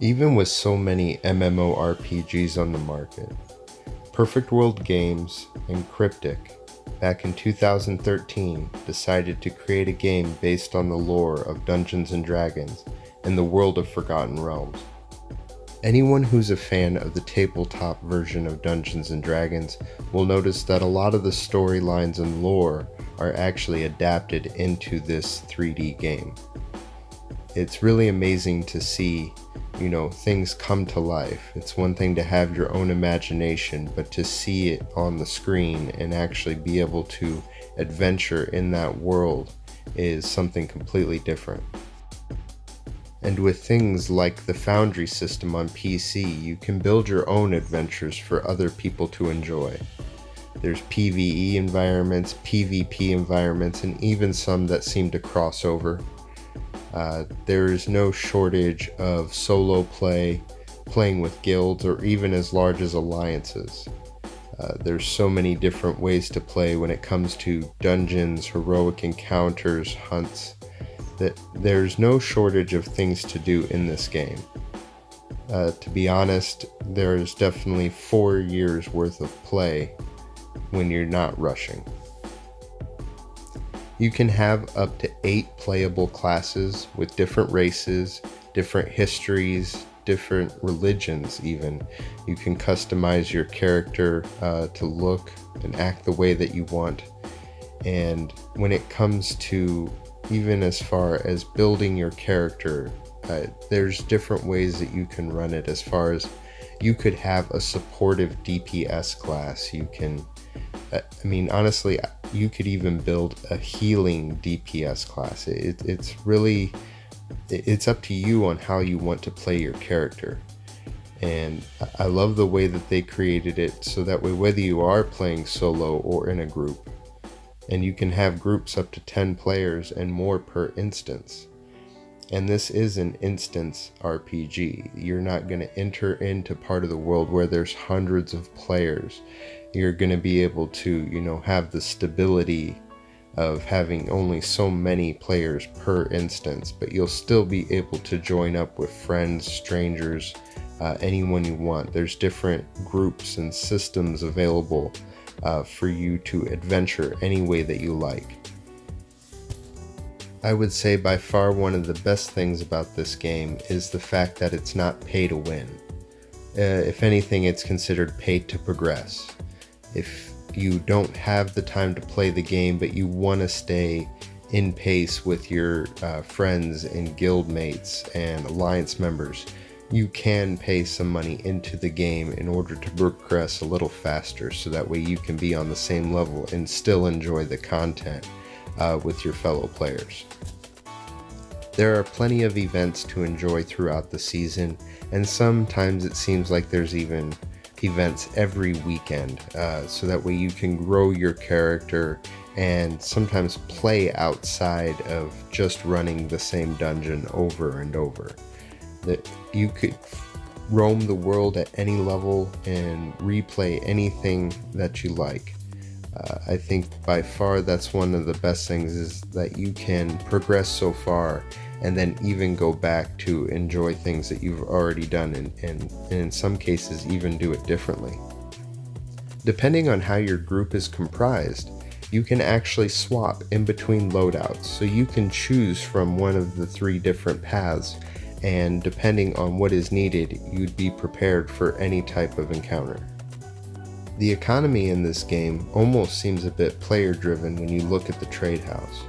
Even with so many MMORPGs on the market, Perfect World Games and Cryptic, back in 2013, decided to create a game based on the lore of Dungeons & Dragons and the world of Forgotten Realms. Anyone who's a fan of the tabletop version of Dungeons & Dragons will notice that a lot of the storylines and lore are actually adapted into this 3D game. It's really amazing to see, things come to life. It's one thing to have your own imagination, but to see it on the screen and actually be able to adventure in that world is something completely different. And with things like the Foundry system on PC, you can build your own adventures for other people to enjoy. There's PvE environments, PvP environments, and even some that seem to cross over. There is no shortage of solo play, playing with guilds, or even as large as alliances. There's so many different ways to play when it comes to dungeons, heroic encounters, hunts, that there's no shortage of things to do in this game. To be honest, there's definitely 4 years worth of play when you're not rushing. You can have up to 8 playable classes with different races, different histories, different religions even. You can customize your character to look and act the way that you want. And when it comes to even as far as building your character, there's different ways that you can run it. As far as you could have a supportive DPS class, you can honestly, you could even build a healing DPS class. It's up to you on how you want to play your character. And I love the way that they created it so that way, whether you are playing solo or in a group, and you can have groups up to 10 players and more per instance. And this is an instance RPG. You're not going to enter into part of the world where there's hundreds of players. You're going to be able to, have the stability of having only so many players per instance, but you'll still be able to join up with friends, strangers, anyone you want. There's different groups and systems available for you to adventure any way that you like. I would say by far one of the best things about this game is the fact that it's not pay to win. If anything, it's considered pay to progress. If you don't have the time to play the game, but you want to stay in pace with your friends and guild mates and alliance members, you can pay some money into the game in order to progress a little faster, so that way you can be on the same level and still enjoy the content with your fellow players. There are plenty of events to enjoy throughout the season, and sometimes it seems like there's even events every weekend, so that way you can grow your character and sometimes play outside of just running the same dungeon over and over. That you could roam the world at any level and replay anything that you like. I think by far that's one of the best things, is that you can progress so far and then even go back to enjoy things that you've already done, and in some cases even do it differently. Depending on how your group is comprised, you can actually swap in between loadouts, so you can choose from one of the 3 different paths, and depending on what is needed, you'd be prepared for any type of encounter. The economy in this game almost seems a bit player driven when you look at the trade house.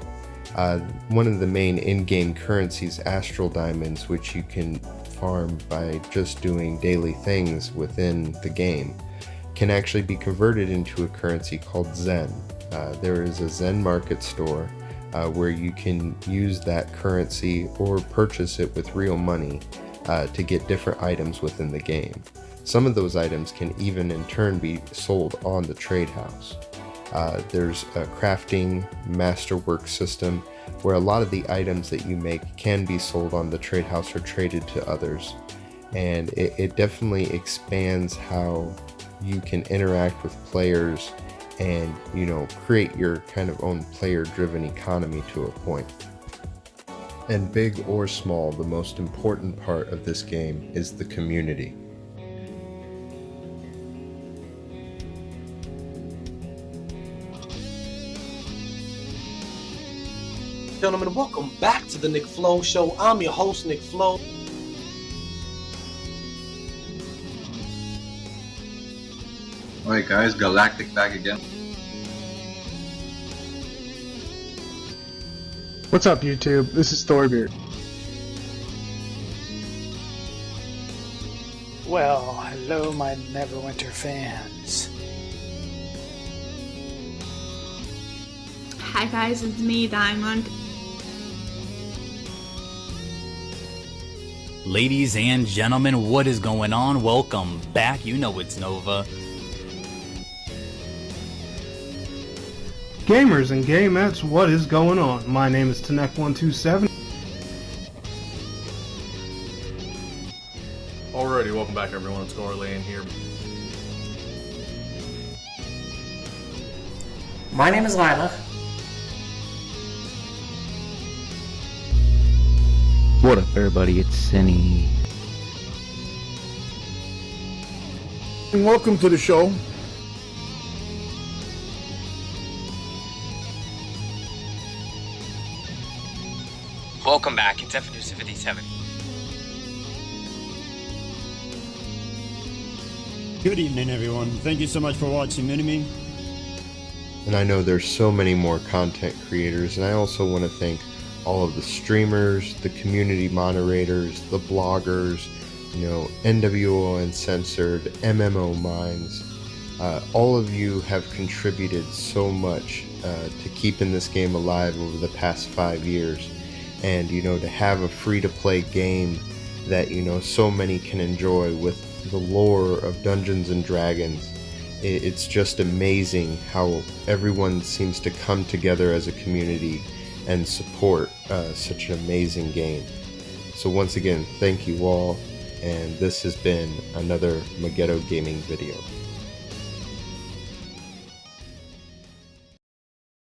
One of the main in-game currencies, Astral Diamonds, which you can farm by just doing daily things within the game, can actually be converted into a currency called Zen. There is a Zen market store where you can use that currency or purchase it with real money to get different items within the game. Some of those items can even in turn be sold on the trade house. There's a crafting masterwork system where a lot of the items that you make can be sold on the trade house or traded to others. And it definitely expands how you can interact with players and, create your kind of own player-driven economy to a point. And big or small, the most important part of this game is the community. Gentlemen, welcome back to the Nick Flo Show. I'm your host, Nick Flo. Alright guys, Galactic back again. What's up YouTube? This is Thorbeard. Well, hello my Neverwinter fans. Hi guys, it's me, Diamond. Ladies and gentlemen, what is going on? Welcome back. You know it's Nova. Gamers and gamettes, what is going on? My name is Tanek127. Alrighty, welcome back everyone. It's Gorlane here. My name is Lila. What up everybody, it's Cinny. And welcome to the show. Welcome back, it's F57. Good evening everyone, thank you so much for watching Minimi. And I know there's so many more content creators, and I also want to thank all of the streamers, the community moderators, the bloggers, NWO Uncensored, MMO Minds. All of you have contributed so much to keeping this game alive over the past 5 years. And, to have a free-to-play game that, so many can enjoy with the lore of Dungeons and Dragons. It's just amazing how everyone seems to come together as a community and support such an amazing game. So once again, thank you all, and this has been another Megiddo Gaming video.